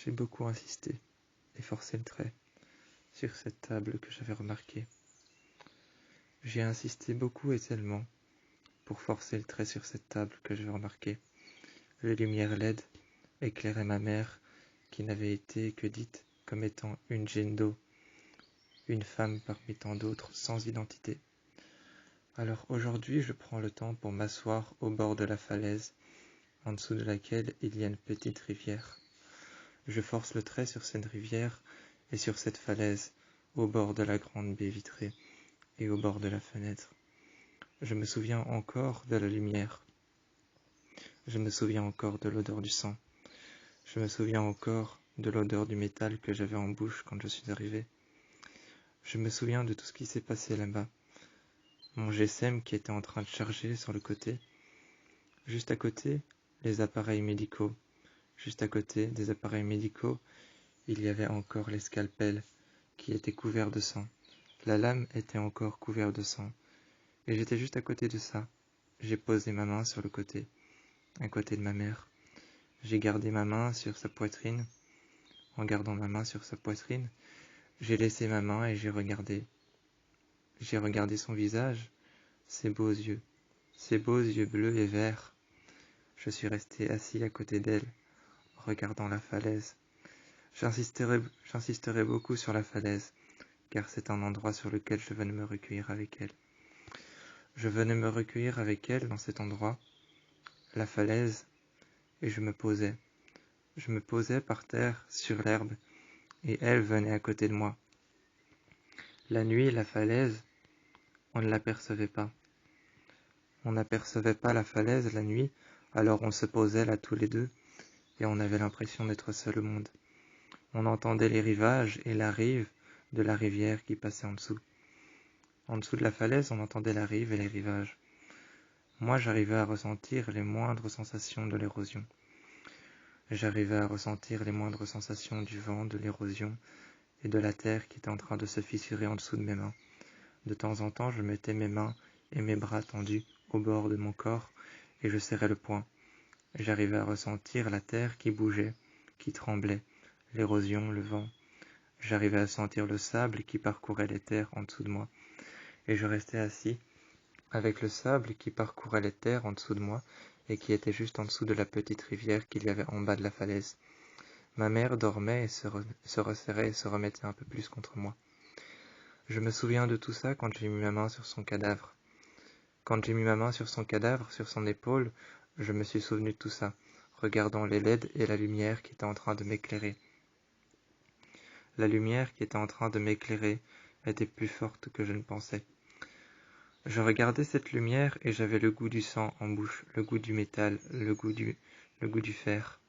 J'ai beaucoup insisté et forcé le trait sur cette table que j'avais remarquée. J'ai insisté beaucoup et tellement pour forcer le trait sur cette table que j'avais remarquée. Les lumières LED éclairaient ma mère, qui n'avait été que dite comme étant une Jane Doe, une femme parmi tant d'autres sans identité. Alors aujourd'hui, je prends le temps pour m'asseoir au bord de la falaise, en dessous de laquelle il y a une petite rivière. Je force le trait sur cette rivière et sur cette falaise, au bord de la grande baie vitrée et au bord de la fenêtre. Je me souviens encore de la lumière. Je me souviens encore de l'odeur du sang. Je me souviens encore de l'odeur du métal que j'avais en bouche quand je suis arrivé. Je me souviens de tout ce qui s'est passé là-bas. Mon GSM qui était en train de charger sur le côté. Juste à côté, les appareils médicaux. Juste à côté des appareils médicaux, il y avait encore les scalpels qui étaient couverts de sang. La lame était encore couverte de sang. Et j'étais juste à côté de ça. J'ai posé ma main sur le côté, à côté de ma mère. J'ai gardé ma main sur sa poitrine. En gardant ma main sur sa poitrine, j'ai laissé ma main et j'ai regardé. J'ai regardé son visage, ses beaux yeux bleus et verts. Je suis resté assis à côté d'elle, regardant la falaise. J'insisterai beaucoup sur la falaise, car c'est un endroit sur lequel je venais me recueillir avec elle. Je venais me recueillir avec elle dans cet endroit, la falaise, et je me posais. Je me posais par terre, sur l'herbe, et elle venait à côté de moi. La nuit, la falaise, on ne l'apercevait pas. On n'apercevait pas la falaise la nuit, alors on se posait là tous les deux, et on avait l'impression d'être seul au monde. On entendait les rivages et la rive de la rivière qui passait en dessous. En dessous de la falaise, on entendait la rive et les rivages. Moi, j'arrivais à ressentir les moindres sensations de l'érosion. J'arrivais à ressentir les moindres sensations du vent, de l'érosion et de la terre qui était en train de se fissurer en dessous de mes mains. De temps en temps, je mettais mes mains et mes bras tendus au bord de mon corps et je serrais le poing. J'arrivais à ressentir la terre qui bougeait, qui tremblait, l'érosion, le vent. J'arrivais à sentir le sable qui parcourait les terres en dessous de moi. Et je restais assis avec le sable qui parcourait les terres en dessous de moi et qui était juste en dessous de la petite rivière qu'il y avait en bas de la falaise. Ma mère dormait et se resserrait et se remettait un peu plus contre moi. Je me souviens de tout ça quand j'ai mis ma main sur son cadavre. Quand j'ai mis ma main sur son cadavre, sur son épaule, je me suis souvenu de tout ça, regardant les LED et la lumière qui était en train de m'éclairer. La lumière qui était en train de m'éclairer était plus forte que je ne pensais. Je regardais cette lumière et j'avais le goût du sang en bouche, le goût du métal, le goût du fer.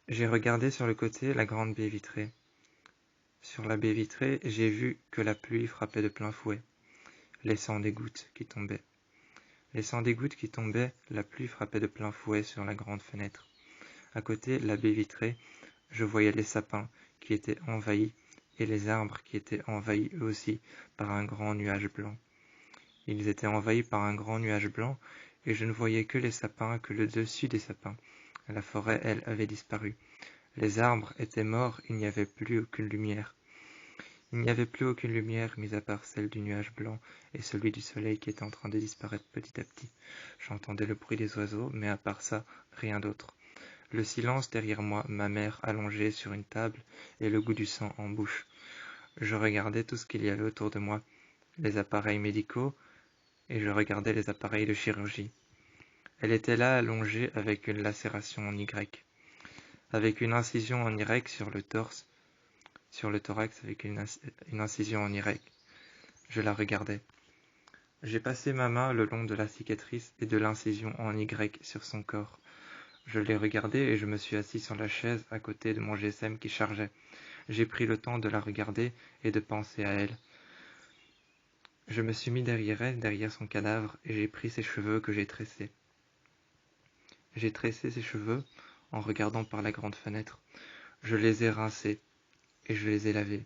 J'ai regardé sur le côté la grande baie vitrée. Sur la baie vitrée, j'ai vu que la pluie frappait de plein fouet, laissant des gouttes qui tombaient. Laissant des gouttes qui tombaient, la pluie frappait de plein fouet sur la grande fenêtre. À côté, la baie vitrée, je voyais les sapins qui étaient envahis et les arbres qui étaient envahis eux aussi par un grand nuage blanc. Ils étaient envahis par un grand nuage blanc et je ne voyais que les sapins, que le dessus des sapins. La forêt, elle, avait disparu. Les arbres étaient morts, il n'y avait plus aucune lumière. Il n'y avait plus aucune lumière, mis à part celle du nuage blanc et celui du soleil qui était en train de disparaître petit à petit. J'entendais le bruit des oiseaux, mais à part ça, rien d'autre. Le silence derrière moi, ma mère allongée sur une table et le goût du sang en bouche. Je regardais tout ce qu'il y avait autour de moi, les appareils médicaux, et je regardais les appareils de chirurgie. Elle était là allongée avec une lacération en Y, avec une incision en Y sur le torse, sur le thorax avec une incision en Y. Je la regardais. J'ai passé ma main le long de la cicatrice et de l'incision en Y sur son corps. Je l'ai regardée et je me suis assis sur la chaise à côté de mon GSM qui chargeait. J'ai pris le temps de la regarder et de penser à elle. Je me suis mis derrière elle, derrière son cadavre, et j'ai pris ses cheveux que j'ai tressés. J'ai tressé ses cheveux en regardant par la grande fenêtre. Je les ai rincés et je les ai lavés.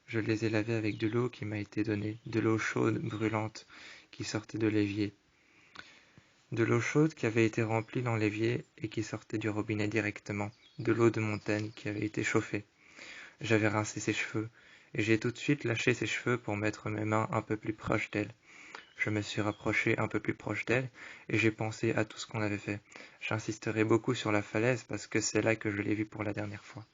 Je les ai lavés avec de l'eau qui m'a été donnée, de l'eau chaude, brûlante, qui sortait de l'évier. De l'eau chaude qui avait été remplie dans l'évier et qui sortait du robinet directement, de l'eau de montagne qui avait été chauffée. J'avais rincé ses cheveux, et j'ai tout de suite lâché ses cheveux pour mettre mes mains un peu plus proches d'elle. Je me suis rapproché un peu plus proche d'elle, et j'ai pensé à tout ce qu'on avait fait. J'insisterai beaucoup sur la falaise parce que c'est là que je l'ai vue pour la dernière fois.